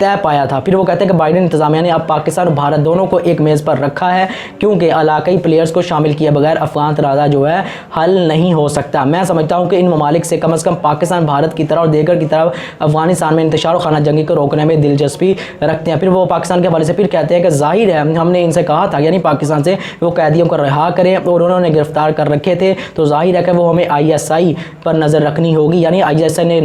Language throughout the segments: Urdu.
طے پایا تھا. پھر وہ کہتے ہیں کہ بائیڈن انتظامیہ نے اب پاکستان اور بھارت دونوں کو ایک میز پر رکھا ہے کیونکہ علاقائی پلیئرز کو شامل کیے بغیر افغان تنازع جو ہے حل نہیں ہو سکتا. میں سمجھتا ہوں کہ ان ممالک سے کم از کم پاکستان بھارت کی طرح اور دیگر کی طرف افغانستان میں انتشار و خانہ جنگی کو روکنے میں دلچسپی رکھتے ہیں. پھر وہ پاکستان کے حوالے سے پھر کہتے ہیں کہ ظاہر ہے ہم نے ان سے کہا تھا یعنی پاکستان سے وہ قیدیوں کو رہا کریں اور انہوں نے گرفتار کر رکھے تھے تو ظاہر ہے کہ وہ ہمیں ISI پر نظر رکھنی ہوگی. یعنی ISI نے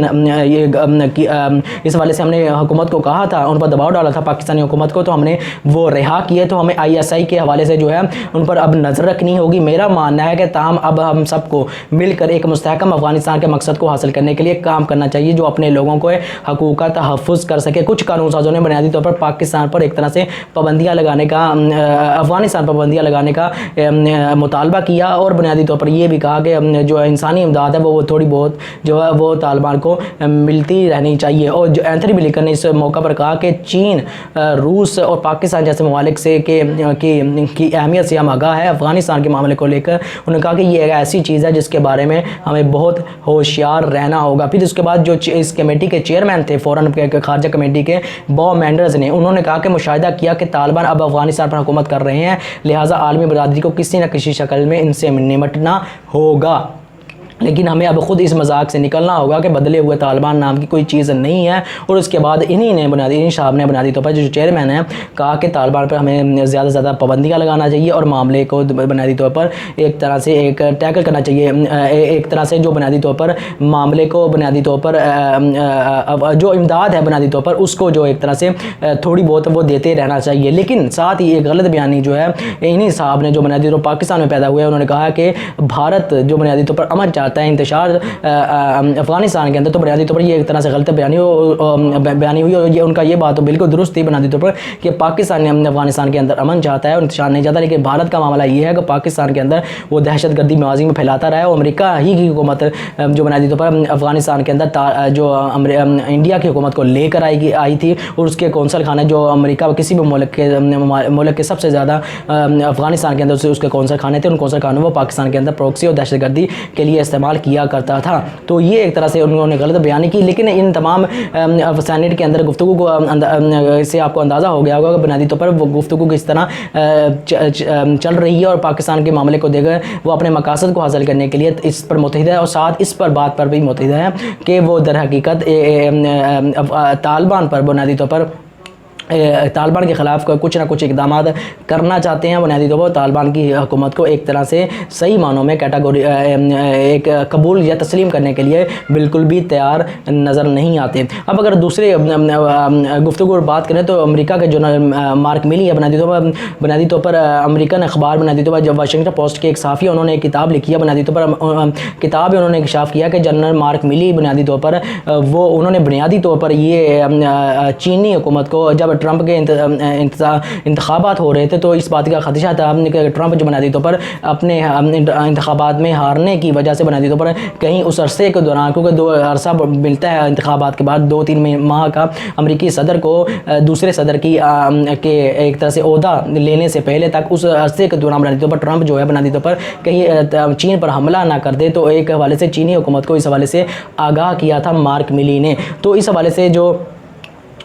اس حوالے سے ہم نے حکومت کو کہا تھا, ان پر دباؤ ڈالا تھا پاکستانی حکومت کو, تو ہم نے وہ رہا کیے, تو ہمیں ISI کے حوالے سے جو ہے ان پر اب نظر رکھنی ہوگی. میرا ماننا ہے کہ تاہم اب ہم سب کو مل کر ایک مستحکم افغانستان کے مقصد کو حاصل کرنے کے لیے کام کرنا چاہیے جو اپنے لوگوں کو حقوق کا تحفظ کر سکے. کچھ قانون سازوں نے بنیادی طور پر پاکستان پر ایک طرح سے پابندیاں لگانے کا, افغانستان پر پابندیاں لگانے کا مطالبہ کیا اور بنیادی طور پر یہ بھی کہا کہ جو انسانی امداد ہے وہ تھوڑی بہت جو ہے وہ طالبان کو ملتی رہنی چاہیے. اور جو اینتھنی بلنکن نے اس موقع پر کہا کہ چین, روس اور پاکستان جیسے ممالک سے کی اہمیت سے ہم آگاہ ہے افغانستان کے معاملے کو لے کر. انہوں نے کہا کہ یہ ایک ایسی چیز ہے جس کے بارے میں ہمیں بہت ہوشیار رہنا ہوگا. پھر اس کے بعد جو اس کمیٹی کے چیئرمین تھے فورن خارجہ کمیٹی کے باب مینڈرز نے, انہوں نے کہا کہ مشاہدہ کیا کہ طالبان اب افغانستان پر حکومت کر رہے ہیں, لہٰذا عالمی برادری کو کسی نہ کسی شکل میں ان سے نمٹنا ہوگا. لیکن ہمیں اب خود اس مذاق سے نکلنا ہوگا کہ بدلے ہوئے طالبان نام کی کوئی چیز نہیں ہے. اور اس کے بعد انہی صاحب نے بنیادی طور پر جو چیئرمین ہیں کہا کہ طالبان پر ہمیں زیادہ سے زیادہ پابندیاں لگانا چاہیے اور معاملے کو بنیادی طور پر ایک طرح سے ایک ٹیکل کرنا چاہیے, ایک طرح سے جو بنیادی طور پر معاملے کو بنیادی طور پر جو امداد ہے بنیادی طور پر اس کو جو ایک طرح سے تھوڑی بہت وہ دیتے رہنا چاہیے. لیکن ساتھ ہی ایک غلط بیانی جو ہے انہی صاحب نے جو بنیادی طور پر پاکستان میں پیدا ہوئے, انہوں نے کہا کہ بھارت جو بنیادی طور پر امن چاہتا ہے انتشار افغانستان کے اندر, تو بنیادی طور پر یہ ایک طرح سے غلط بیانی ہوئی. اور یہ ان کا یہ بات تو بالکل درست تھی بنیادی طور پر کہ پاکستان افغانستان کے اندر امن چاہتا ہے اور انتشار نہیں چاہتا. لیکن بھارت کا معاملہ یہ ہے کہ پاکستان کے اندر وہ دہشت گردی موازی میں پھیلاتا رہا ہے. اور امریکہ ہی کی حکومت جو بنیادی طور پر افغانستان کے اندر جو انڈیا کی حکومت کو لے کر آئی تھی, اور اس کے کونسل خانے جو امریکہ کسی بھی ملک کے سب سے زیادہ افغانستان کے اندر اس کے کونسل خانے تھے, ان کونسل خانوں وہ پاکستان کے اندر پروکسی اور دہشت گردی کے لیے استعمال کیا کرتا تھا. تو یہ ایک طرح سے انہوں نے غلط بیانی کی. لیکن ان تمام سینیٹ کے اندر گفتگو کو سے آپ کو اندازہ ہو گیا ہوگا کہ بنیادی طور پر وہ گفتگو کس طرح چل رہی ہے اور پاکستان کے معاملے کو دیکھ کر وہ اپنے مقاصد کو حاصل کرنے کے لیے اس پر متحد ہے, اور ساتھ اس پر بات پر بھی متحد ہے کہ وہ در حقیقت طالبان پر بنیادی طور پر طالبان کے خلاف کچھ نہ کچھ اقدامات کرنا چاہتے ہیں. بنیادی طور پر طالبان کی حکومت کو ایک طرح سے صحیح معنوں میں کیٹیگوری ایک قبول یا تسلیم کرنے کے لیے بالکل بھی تیار نظر نہیں آتے. اب اگر دوسرے گفتگو اور بات کریں تو امریکہ کے جنرل مارک میلی ہے بنیادی طور پر امریکن اخبار بنیادی طور پر واشنگٹن پوسٹ کے ایک صحافی, انہوں نے ایک کتاب لکھی ہے بنیادی طور پر کتاب انہوں نے انکشاف کیا کہ جنرل مارک میلی بنیادی طور پر انہوں نے بنیادی طور پر یہ چینی حکومت کو جب ٹرمپ کے انتخابات ہو رہے تھے تو اس بات کا خدشہ تھا کہ ٹرمپ جو بنیادی طور پر اپنے انتخابات میں ہارنے کی وجہ سے بنیادی طور پر کہیں اس عرصے کے دوران, کیونکہ عرصہ ملتا ہے انتخابات کے بعد 2-3 ماہ کا امریکی صدر کو دوسرے صدر کی ایک طرح سے عہدہ لینے سے پہلے تک, اس عرصے کے دوران بنیادی طور پر ٹرمپ جو ہے بنیادی طور پر کہیں چین پر حملہ نہ کر دے, تو ایک حوالے سے چینی حکومت کو اس حوالے سے آگاہ کیا تھا مارک میلی نے. تو اس حوالے سے جو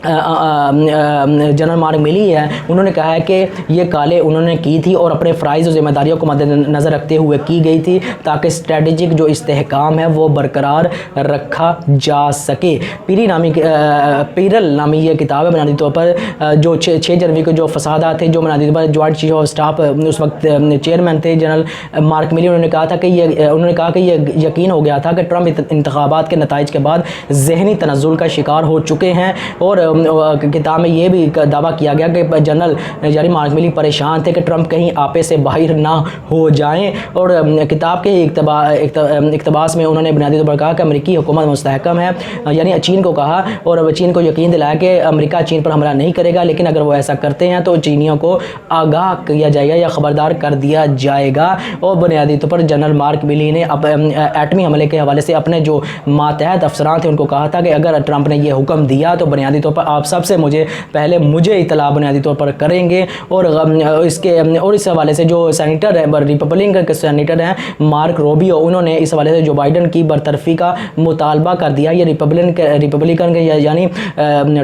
جنرل مارک میلی ہے انہوں نے کہا ہے کہ یہ کالے انہوں نے کی تھی اور اپنے فرائض اور ذمہ داریوں کو مد نظر رکھتے ہوئے کی گئی تھی تاکہ اسٹریٹجک جو استحکام ہے وہ برقرار رکھا جا سکے. پیرل نامی یہ کتاب ہے بنیادی طور پر جو 6 جنوری کو جو فسادات تھے, جو بنیادی طور پر جوائنٹ چیف آف اسٹاف اس وقت چیئرمین تھے جنرل مارک میلی, انہوں نے کہا کہ یہ یقین ہو گیا تھا کہ ٹرمپ انتخابات کے نتائج کے بعد ذہنی تنزل کا شکار ہو چکے ہیں. اور کتاب میں یہ بھی دعویٰ کیا گیا کہ جنرل یعنی مارک میلی پریشان تھے کہ ٹرمپ کہیں آپے سے باہر نہ ہو جائیں. اور کتاب کے اقتباس میں انہوں نے بنیادی طور پر کہا کہ امریکی حکومت مستحکم ہے, یعنی چین کو کہا اور چین کو یقین دلایا کہ امریکہ چین پر حملہ نہیں کرے گا, لیکن اگر وہ ایسا کرتے ہیں تو چینیوں کو آگاہ کیا جائے گا یا خبردار کر دیا جائے گا. اور بنیادی طور پر جنرل مارک میلی نے ایٹمی حملے کے حوالے سے اپنے جو ماتحت افسران تھے ان کو کہا تھا کہ اگر ٹرمپ نے یہ حکم دیا تو بنیادی طور پر پر آپ سب سے مجھے اطلاع بنیادی طور پر کریں گے، اور اس حوالے سے جو سینیٹر ہے ریپبلکن کے سینیٹر ہیں مارک روبیو، انہوں نے اس حوالے سے جو بائیڈن کی برطرفی کا مطالبہ کر دیا. یہ ریپبلکن کے یعنی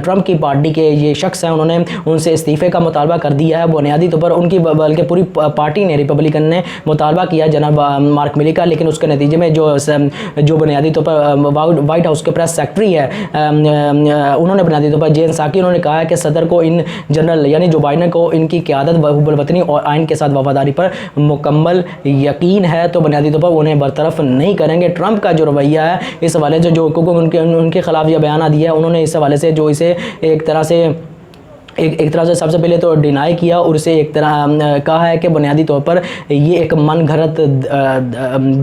ٹرمپ کی پارٹی کے یہ شخص ہیں، انہوں نے ان سے استعفے کا مطالبہ کر دیا ہے. بنیادی طور پر ان کی بلکہ پوری پارٹی نے ریپبلکن نے مطالبہ کیا جناب مارک ملی کا، لیکن اس کے نتیجے میں جو بنیادی طور پر وائٹ ہاؤس کے پریس سیکرٹری ہے انہوں نے بنیادی طور پر جین ساکی، انہوں نے کہا ہے کہ صدر کو ان جنرل یعنی جو بائیڈن کو ان کی قیادت حب الوطنی اور آئین کے ساتھ وفاداری پر مکمل یقین ہے، تو بنیادی طور پر انہیں برطرف نہیں کریں گے. ٹرمپ کا جو رویہ ہے اس حوالے سے جو ان کے خلاف یہ بیانہ دیا ہے، انہوں نے اس حوالے سے جو اسے ایک طرح سے سب سے پہلے تو ڈینائی کیا، اور اسے ایک طرح کہا ہے کہ بنیادی طور پر یہ ایک من گھڑت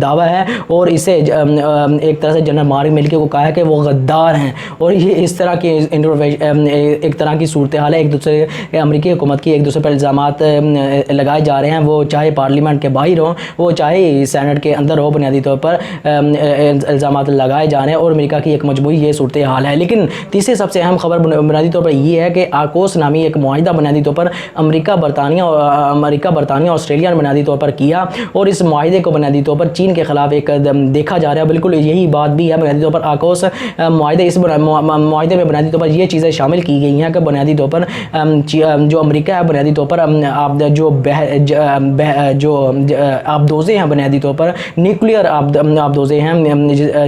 دعویٰ ہے، اور اسے ایک طرح سے جنرل مارک ملکی کو کہا ہے کہ وہ غدار ہیں. اور یہ اس طرح کی ایک طرح کی صورتحال ہے، ایک دوسرے امریکی حکومت کی ایک دوسرے پر الزامات لگائے جا رہے ہیں، وہ چاہے پارلیمنٹ کے باہر ہوں، وہ چاہے سینٹ کے اندر ہو، بنیادی طور پر الزامات لگائے جا رہے ہیں، اور امریکہ کی ایک مجموعی یہ صورتحال ہے. لیکن تیسری سب سے اہم خبر بنیادی طور پر یہ ہے کہ آکوس نامی ایک معاہدہ بنیادی طور پر امریکہ برطانیہ اور آسٹریلیا نے بنیادی طور پر کیا، اور اس معاہدے کو بنیادی طور پر چین کے خلاف ایک دیکھا جا رہا ہے. بالکل یہی بات بھی ہے بنیادی طور پر آکوس معاہدے میں بنیادی طور پر یہ چیزیں شامل کی گئی ہیں کہ بنیادی طور پر جو امریکہ ہے بنیادی طور پر جو آبدوزیں ہیں بنیادی طور پر نیوکلیئر آبدوزیں ہیں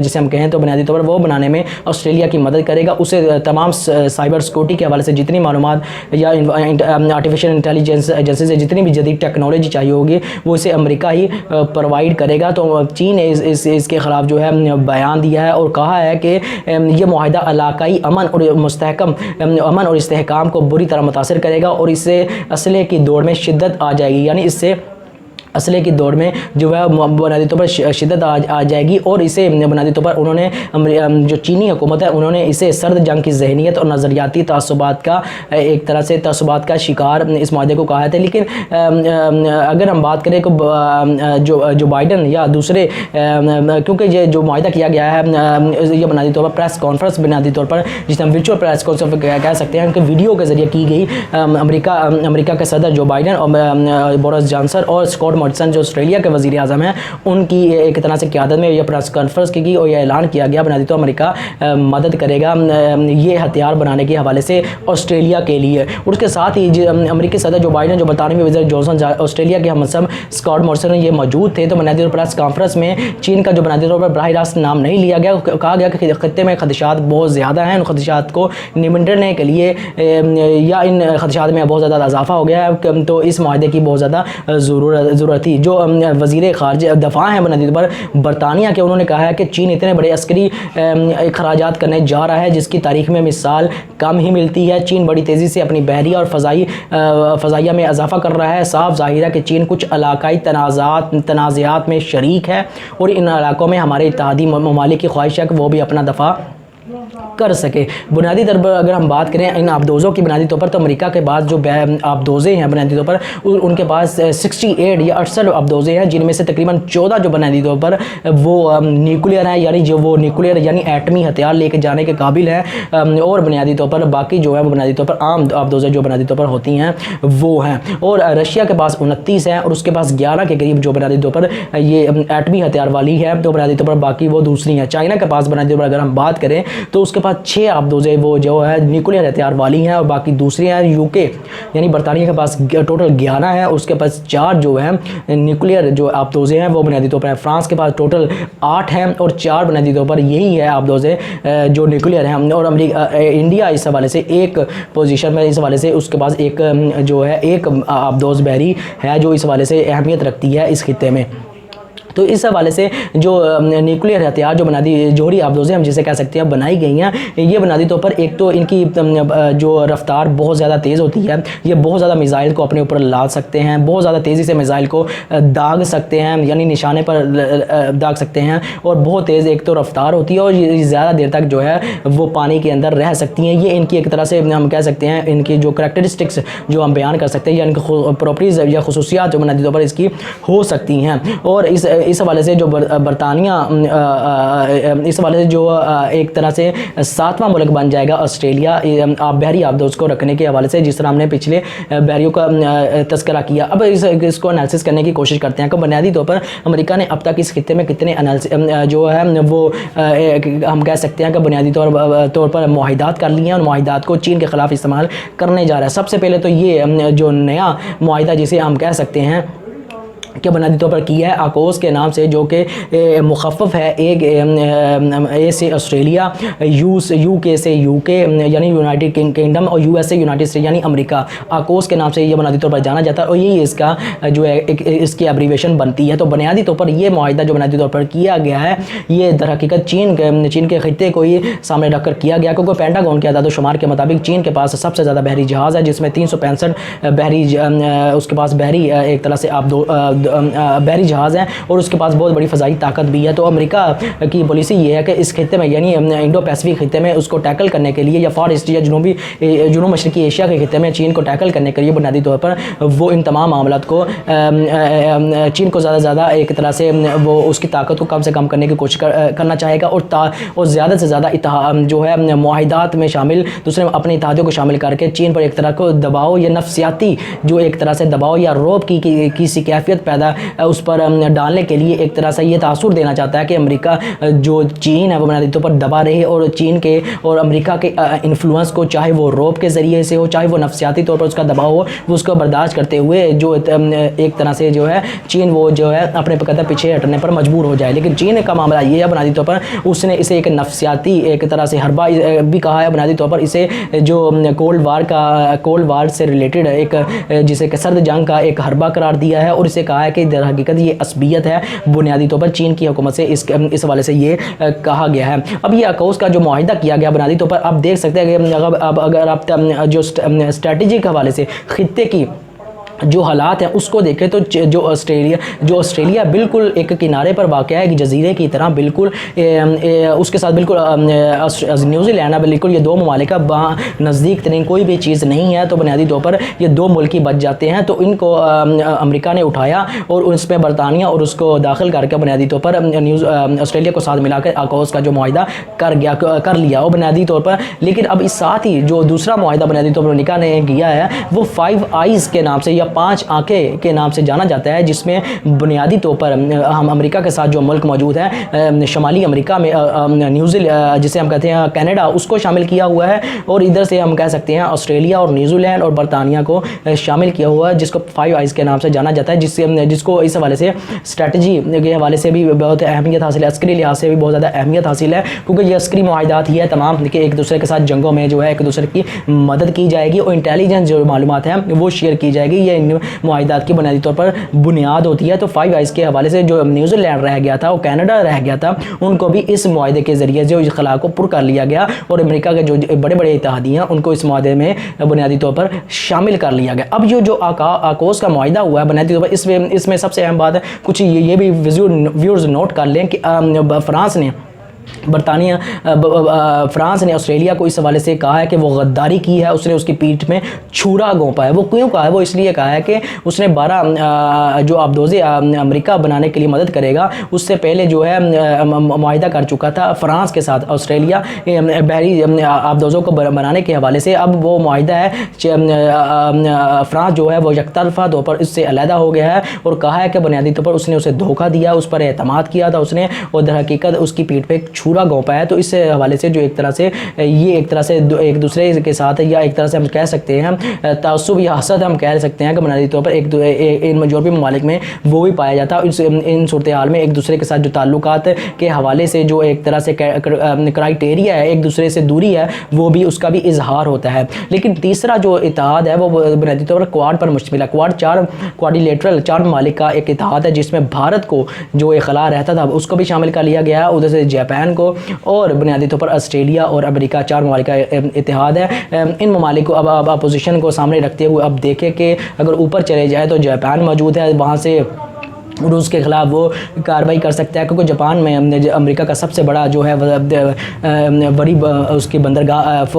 جسے ہم کہیں، تو بنیادی طور پر وہ بنانے میں آسٹریلیا کی مدد کرے گا. اسے تمام سائبر سیکورٹی کے حوالے سے جتنی معلومات یا آرٹیفیشل انٹیلیجنس ایجنسی سے جتنی بھی جدید ٹیکنالوجی چاہیے ہوگی وہ اسے امریکہ ہی پرووائڈ کرے گا. تو چین نے اس کے خلاف جو ہے بیان دیا ہے اور کہا ہے کہ یہ معاہدہ علاقائی امن اور استحکام کو بری طرح متاثر کرے گا، اور اس سے اسلحے کی دوڑ میں شدت آ جائے گی، یعنی اس سے اسلحے کی دوڑ میں جو ہے بنیادی طور پر شدت آ جائے گی. اور اسے بنیادی طور پر انہوں نے جو چینی حکومت ہے انہوں نے اسے سرد جنگ کی ذہنیت اور نظریاتی تعصبات کا ایک طرح سے تعصبات کا شکار اس معاہدے کو کہا ہے. لیکن اگر ہم بات کریں کہ جو بائیڈن یا دوسرے کیونکہ یہ جو معاہدہ کیا گیا ہے یہ بنیادی طور پر پریس کانفرنس بنیادی طور پر جسے ہم ورچوئل پریس کانفرنس کہہ سکتے ہیں کہ ویڈیو کے ذریعے کی گئی. امریکہ کے صدر جو بائیڈن اور بورس جانسن اور اسکاٹ مارسن جو آسٹریلیا کے وزیر اعظم ہیں ان کی ایک طرح سے قیادت میں یہ پریس کانفرنس کی گئی اور یہ اعلان کیا گیا بنیادی طور پر امریکہ مدد کرے گا یہ ہتھیار بنانے کے حوالے سے آسٹریلیا کے لیے. اور اس کے ساتھ ہی امریکی صدر جو بائیڈن جو برطانوی وزیر جانسن آسٹریلیا کے ہمسم اسکاٹ مارسن یہ موجود تھے. تو بنیادی طور پر پریس کانفرنس میں چین کا جو بنیادی طور پر براہ راست نام نہیں لیا گیا، کہا گیا کہ خطے میں خدشات بہت زیادہ ہیں، ان خدشات کو نمٹنے کے لیے یا ان خدشات میں بہت زیادہ اضافہ ہو گیا ہے، تو اس معاہدے کی بہت زیادہ ضرورت تھی. جو وزیر خارجہ دفاع ہیں بنیادی طور پر برطانیہ کے، انہوں نے کہا ہے کہ چین اتنے بڑے عسکری اخراجات کرنے جا رہا ہے جس کی تاریخ میں مثال کم ہی ملتی ہے. چین بڑی تیزی سے اپنی بحریہ اور فضائیہ میں اضافہ کر رہا ہے. صاف ظاہر ہے کہ چین کچھ علاقائی تنازعات میں شریک ہے اور ان علاقوں میں ہمارے اتحادی ممالک کی خواہش ہے کہ وہ بھی اپنا دفاع کر سکے. بنیادی طور پر اگر ہم بات کریں ان آبدوزوں کی بنیادی طور پر، تو امریکہ کے بعد جو آبدوزیں ہیں بنیادی طور پر ان کے پاس 68 یا 68 آبدوزیں ہیں، جن میں سے تقریباً 14 جو بنیادی طور پر وہ نیوکلیئر ہیں، یعنی جو وہ نیوکلیئر یعنی ایٹمی ہتھیار لے کے جانے کے قابل ہیں، اور بنیادی طور پر باقی جو ہے وہ بنیادی طور پر عام آبدوزیں جو بنیادی طور پر ہوتی ہیں وہ ہیں. اور رشیا کے پاس 29 ہیں اور اس کے پاس 11 کے قریب جو بنیادی طور پر یہ ایٹمی ہتھیار والی ہے، تو بنیادی طور پر باقی وہ دوسری ہیں. چائنا کے پاس بنیادی طور پر اگر ہم بات کریں تو اس کے پاس 6 آبدوزیں وہ جو ہے نیوکلیئر ہتھیار والی ہیں اور باقی دوسری ہیں. یو کے یعنی برطانیہ کے پاس ٹوٹل 11 ہیں، اس کے پاس 4 جو ہیں نیوکلیئر جو آبدوزیں ہیں وہ بنیادی طور پر فرانس کے پاس ٹوٹل 8 ہیں اور 4 بنیادی طور پر یہی ہے آبدوزیں جو نیوکلیئر ہیں. اور انڈیا اس حوالے سے ایک پوزیشن میں اس حوالے سے اس کے پاس ایک جو ہے ایک آبدوز بحری ہے جو اس حوالے سے اہمیت رکھتی ہے اس خطے میں. تو اس حوالے سے جو نیوکلیئر ہتھیار جو بنیادی جوہری آبدوزیں ہم جسے کہہ سکتے ہیں بنائی گئی ہیں، یہ بنیادی طور پر ایک تو ان کی جو رفتار بہت زیادہ تیز ہوتی ہے، یہ بہت زیادہ میزائل کو اپنے اوپر لا سکتے ہیں، بہت زیادہ تیزی سے میزائل کو داغ سکتے ہیں یعنی نشانے پر داغ سکتے ہیں، اور بہت تیز ایک تو رفتار ہوتی ہے اور یہ زیادہ دیر تک جو ہے وہ پانی کے اندر رہ سکتی ہیں. یہ ان کی ایک طرح سے ہم کہہ سکتے ہیں ان کی جو کریکٹرسٹکس جو ہم بیان کر سکتے ہیں یا ان کی پراپرٹیز یا خصوصیات جو بنیادی طور پر اس کی ہو سکتی ہیں. اور اس حوالے سے جو برطانیہ اس حوالے سے جو ایک طرح سے 7واں ملک بن جائے گا آسٹریلیا بحری آبدوز کو رکھنے کے حوالے سے، جس طرح ہم نے پچھلے بحریوں کا تذکرہ کیا۔ اب اس کو انالیسس کرنے کی کوشش کرتے ہیں کہ بنیادی طور پر امریکہ نے اب تک اس خطے میں کتنے جو ہے وہ ہم کہہ سکتے ہیں کہ بنیادی طور پر معاہدات کر لیے ہیں، اور معاہدات کو چین کے خلاف استعمال کرنے جا رہا ہے۔ سب سے پہلے تو یہ جو نیا معاہدہ جسے ہم کہہ سکتے ہیں کہ بنیادی طور پر کیا ہے آکوس کے نام سے، جو کہ مخفف ہے ایک اے سے آسٹریلیا، یو کے سے یو کے یعنی یونائٹڈ کنگڈم، اور یو ایس سے یونائٹڈ اسٹیٹ یعنی امریکہ۔ آکوس کے نام سے یہ بنیادی طور پر جانا جاتا ہے، اور یہی اس کا جو ہے اس کی ایبریویشن بنتی ہے۔ تو بنیادی طور پر یہ معاہدہ جو بنیادی طور پر کیا گیا ہے، یہ در حقیقت چین کے خطے کو ہی سامنے رکھ کر کیا گیا، کیونکہ پینٹاگون کے اعداد و شمار کے مطابق چین کے پاس سب سے زیادہ بحری جہاز ہے، جس میں 365 اس کے پاس بحری ایک طرح سے بحری جہاز ہیں، اور اس کے پاس بہت بڑی فضائی طاقت بھی ہے۔ تو امریکہ کی پالیسی یہ ہے کہ اس خطے میں یعنی انڈو پیسفک خطے میں اس کو ٹیکل کرنے کے لیے، یا فار ایسٹ یا جنوب مشرقی ایشیا کے خطے میں چین کو ٹیکل کرنے کے لیے بنیادی طور پر وہ ان تمام معاملات کو چین کو زیادہ سے زیادہ ایک طرح سے وہ اس کی طاقت کو کم سے کم کرنے کی کوشش کرنا چاہے گا، اور زیادہ سے زیادہ جو ہے معاہدات میں شامل دوسرے اپنے اتحادیوں کو شامل کر کے چین پر ایک طرح کو دباؤ یا نفسیاتی جو ایک طرح سے دباؤ یا روب کی سی کیفیت پیدا اس پر ڈالنے کے لیے ایک طرح سے یہ تاثر دینا چاہتا ہے کہ امریکہ جو چین ہے وہ بنیادی طور پر دبا رہے، اور چین کے اور امریکہ کے انفلوئنس کو چاہے وہ روب کے ذریعے سے ہو، چاہے وہ نفسیاتی طور پر اس کا دباؤ ہو، وہ اس کو برداشت کرتے ہوئے جو ایک طرح سے جو ہے چین وہ جو ہے اپنے قدم پیچھے ہٹنے پر مجبور ہو جائے۔ لیکن چین کا معاملہ یہ ہے بنیادی طور پر اس نے اسے ایک نفسیاتی ایک طرح سے حربہ بھی کہا ہے، بنیادی طور پر اسے جو کولڈ وار سے ریلیٹڈ ایک جسے کہ سرد جنگ کا ایک حربہ قرار دیا ہے، اور اسے کہا ہے کہ در حقیقت یہ عصبیت ہے بنیادی طور پر چین کی حکومت سے اس حوالے سے یہ کہا گیا ہے۔ اب یہ آکوس کا جو معاہدہ کیا گیا بنیادی طور پر آپ دیکھ سکتے ہیں کہ اگر آپ جو اسٹریٹجی کے حوالے سے خطے کی جو حالات ہیں اس کو دیکھیں تو جو آسٹریلیا بالکل ایک کنارے پر واقع ہے، ایک جزیرے کی طرح بالکل، اس کے ساتھ بالکل نیوزی لینڈ ہے، بالکل یہ دو ممالک نزدیک ترین کوئی بھی چیز نہیں ہے، تو بنیادی طور پر یہ دو ملک ہی بچ جاتے ہیں۔ تو ان کو امریکہ نے اٹھایا اور اس میں برطانیہ اور اس کو داخل کر کے بنیادی طور پر آسٹریلیا کو ساتھ ملا کر آکوس کا جو معاہدہ کر لیا اور بنیادی طور پر، لیکن اب اس ساتھ ہی جو دوسرا معاہدہ بنیادی طور پر امریکہ نے کیا ہے وہ 5 آئیز کے نام سے یا 5 آنکھیں کے نام سے جانا جاتا ہے، جس میں بنیادی طور پر ہم امریکہ کے ساتھ جو ملک موجود ہے شمالی امریکہ میں جسے ہم کہتے ہیں کینیڈا، اس کو شامل کیا ہوا ہے، اور ادھر سے ہم کہہ سکتے ہیں آسٹریلیا اور نیوزی لینڈ اور برطانیہ کو شامل کیا ہوا ہے، جس کو 5 آئیز کے نام سے جانا جاتا ہے، جس کو اس حوالے سے اسٹریٹجی کے حوالے سے بھی بہت اہمیت حاصل ہے، عسکری لحاظ سے بھی بہت زیادہ اہمیت حاصل ہے، کیونکہ یہ عسکری معاہدات ہی ہے تمام کہ ایک دوسرے کے ساتھ جنگوں میں جو ہے ایک دوسرے کی مدد کی جائے گی، اور انٹیلیجنس جو معلومات ہیں وہ شیئر کی جائے گی، یہ ان معاہدات کی بنیادی طور پر بنیاد ہوتی ہے۔ تو 5 آئیز کے حوالے سے جو نیوزی لینڈ رہ گیا تھا اور کینیڈا رہ گیا تھا، ان کو بھی اس معاہدے کے ذریعے جو خلا کو پر کر لیا گیا، اور امریکہ کے جو بڑے بڑے اتحادی ہیں ان کو اس معاہدے میں بنیادی طور پر شامل کر لیا گیا۔ اب جو آکوس کا معاہدہ ہوا ہے بنیادی طور پر اس میں سب سے اہم بات ہے کچھ یہ بھی ویورز نوٹ کر لیں کہ فرانس نے آسٹریلیا کو اس حوالے سے کہا ہے کہ وہ غداری کی ہے، اس نے اس کی پیٹھ میں چھرا گھونپا ہے۔ وہ کیوں کہا ہے؟ وہ اس لیے کہا ہے کہ اس نے 12 جو آبدوزیں امریکہ بنانے کے لیے مدد کرے گا، اس سے پہلے جو ہے معاہدہ کر چکا تھا فرانس کے ساتھ آسٹریلیا بحری آبدوزوں کو بنانے کے حوالے سے۔ اب وہ معاہدہ ہے فرانس جو ہے وہ یک طرفہ طور پر اس سے علیحدہ ہو گیا ہے، اور کہا ہے کہ بنیادی طور پر اس نے اسے دھوکہ دیا، اس پر اعتماد کیا تھا اس نے، اور در حقیقت اس کی پیٹھ پہ چھرا گھونپا ہے۔ تو اس حوالے سے جو ایک طرح سے یہ ایک طرح سے ایک دوسرے کے ساتھ یا ایک طرح سے ہم کہہ سکتے ہیں تعصب یا حسد ہم کہہ سکتے ہیں کہ بنیادی طور پر ان یورپی ممالک میں وہ بھی پایا جاتا ہے۔ ان صورتحال میں ایک دوسرے کے ساتھ جو تعلقات کے حوالے سے جو ایک طرح سے کرائٹیریا ہے، ایک دوسرے سے دوری ہے، وہ بھی اس کا بھی اظہار ہوتا ہے۔ لیکن تیسرا جو اتحاد ہے وہ بنیادی طور پر کوارڈ پر مشتمل ہے۔ کوارڈ کوارڈیلیٹرل 4 ممالک کا ایک اتحاد ہے، جس میں بھارت کو جو اخلاء رہتا تھا اس کو بھی شامل کر لیا گیا ہے، ادھر سے جاپان کو، اور بنیادی طور پر آسٹریلیا اور امریکہ 4 ممالک کا اتحاد ہے۔ ان ممالک کو اب اپوزیشن کو سامنے رکھتے ہوئے اب دیکھیں کہ اگر اوپر چلے جائے تو جاپان موجود ہے، وہاں سے روس کے خلاف وہ کارروائی کر سکتا ہے، کیونکہ جاپان میں امریکہ کا سب سے بڑا جو ہے بڑی اس کی بندرگاہ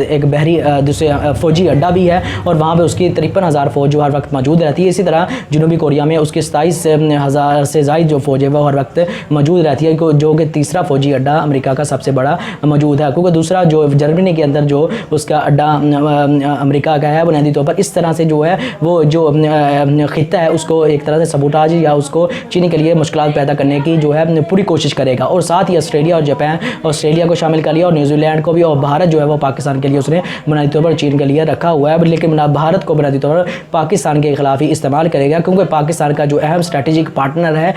ایک بحری دوسرے فوجی اڈا بھی ہے، اور وہاں پہ اس کی 53,000 فوج جو ہر وقت موجود رہتی ہے۔ اسی طرح جنوبی کوریا میں اس کی 27,000 سے زائد جو فوج ہے وہ ہر وقت موجود رہتی ہے، جو کہ تیسرا فوجی اڈا امریکہ کا سب سے بڑا موجود ہے، کیونکہ دوسرا جو جرمنی کے اندر جو اس کا اڈا امریکہ کا ہے بنیادی طور پر اس طرح سے جو ہے وہ جو خطہ ہے اس کو ایک طرح سے سبوٹاج یا اس کو چین کے لیے مشکلات پیدا کرنے کی جو ہے پوری کوشش کرے گا، اور ساتھ ہی آسٹریلیا اور جاپان، آسٹریلیا کو شامل کر لیا اور نیوزی لینڈ کو بھی، اور بھارت جو ہے وہ پاکستان کے لیے اس نے بنیادی طور پر چین کے لیے رکھا ہوا ہے، لیکن بھارت کو بنیادی طور پر پاکستان کے خلاف ہی استعمال کرے گا، کیونکہ پاکستان کا جو اہم اسٹریٹجک پارٹنر ہے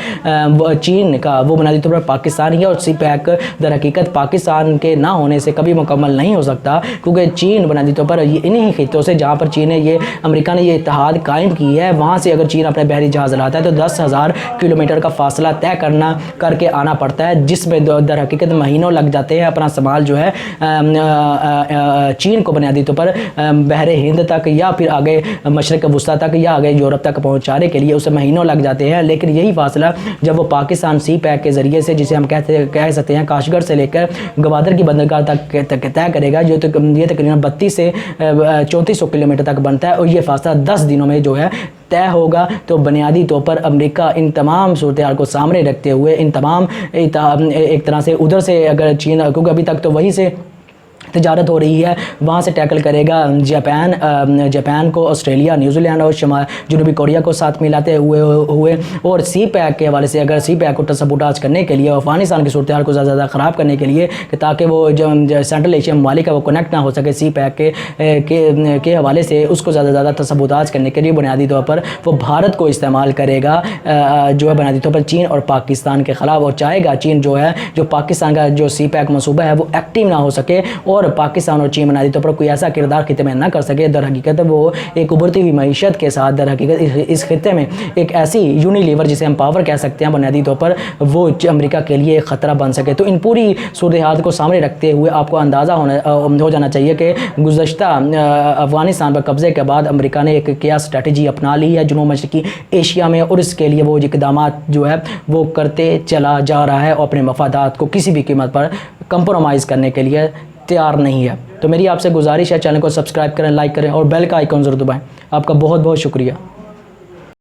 چین کا وہ بنیادی طور پر پاکستان ہی ہے، اور سی پیک در حقیقت پاکستان کے نہ ہونے سے کبھی مکمل نہیں ہو سکتا، کیونکہ چین بنیادی طور پر انہی خطوں سے جہاں پر چین نے امریکہ نے یہ اتحاد قائم کی ہے، وہاں سے اگر چین اپنے بحری جہاز لاتا ہے تو 10,000 کلومیٹر کا فاصلہ طے کر کے آنا پڑتا ہے، جس میں در حقیقت مہینوں لگ جاتے ہیں اپنا سامان جو ہے چین کو بنیادی طور پر بحر ہند تک یا پھر آگے مشرق وسطیٰ تک یا آگے یورپ تک پہنچانے کے لیے اسے مہینوں لگ جاتے ہیں، لیکن یہی فاصلہ جب وہ پاکستان سی پیک کے ذریعے سے، جسے ہم کہہ سکتے ہیں کاشغر سے لے کر گوادر کی بندرگاہ تک طے کرے گا، یہ تقریباً 32 سے 3400 کلومیٹر تک بنتا ہے، اور یہ فاصلہ 10 دنوں میں جو ہے طے ہوگا۔ تو بنیادی طور پر امریکہ ان تمام صورتحال کو سامنے رکھتے ہوئے ان تمام ایک طرح سے ادھر سے اگر چین، کیونکہ ابھی تک تو وہی سے تجارت ہو رہی ہے، وہاں سے ٹیکل کرے گا جاپان کو، آسٹریلیا، نیوزی لینڈ اور جنوبی کوریا کو ساتھ ملاتے ہوئے، اور سی پیک کے حوالے سے اگر سی پیک کو سبوٹاج کرنے کے لیے، افغانستان کی صورتحال کو زیادہ خراب کرنے کے لیے، تاکہ وہ جو سینٹرل ایشیا ممالک ہے وہ کنیکٹ نہ ہو سکے سی پیک کے حوالے سے، اس کو زیادہ سبوٹاج کرنے کے لیے بنیادی طور پر وہ بھارت کو استعمال کرے گا جو ہے بنیادی طور پر چین اور پاکستان کے خلاف، اور چاہے گا چین جو ہے جو پاکستان کا جو سی پیک منصوبہ ہے وہ ایکٹیو نہ ہو سکے، اور پاکستان اور چین بنیادی طور پر کوئی ایسا کردار خطے میں نہ کر سکے۔ در حقیقت وہ ایک ابھرتی ہوئی معیشت کے ساتھ در حقیقت اس خطے میں ایک ایسی یونیلیور جسے ہم پاور کہہ سکتے ہیں بنیادی طور پر وہ امریکہ کے لیے ایک خطرہ بن سکے۔ تو ان پوری صورتحال کو سامنے رکھتے ہوئے آپ کو اندازہ ہو جانا چاہیے کہ گزشتہ افغانستان پر قبضے کے بعد امریکہ نے ایک کیا اسٹریٹجی اپنا لی ہے جنوب مشرقی ایشیا میں، اور اس کے لیے وہ اقدامات جو ہے وہ کرتے چلا جا رہا ہے، اور اپنے مفادات کو کسی بھی قیمت پر کمپرومائز کرنے کے لیے تیار نہیں ہے۔ تو میری آپ سے گزارش ہے چینل کو سبسکرائب کریں، لائک کریں اور بیل کا آئیکن ضرور دبائیں۔ آپ کا بہت بہت شکریہ۔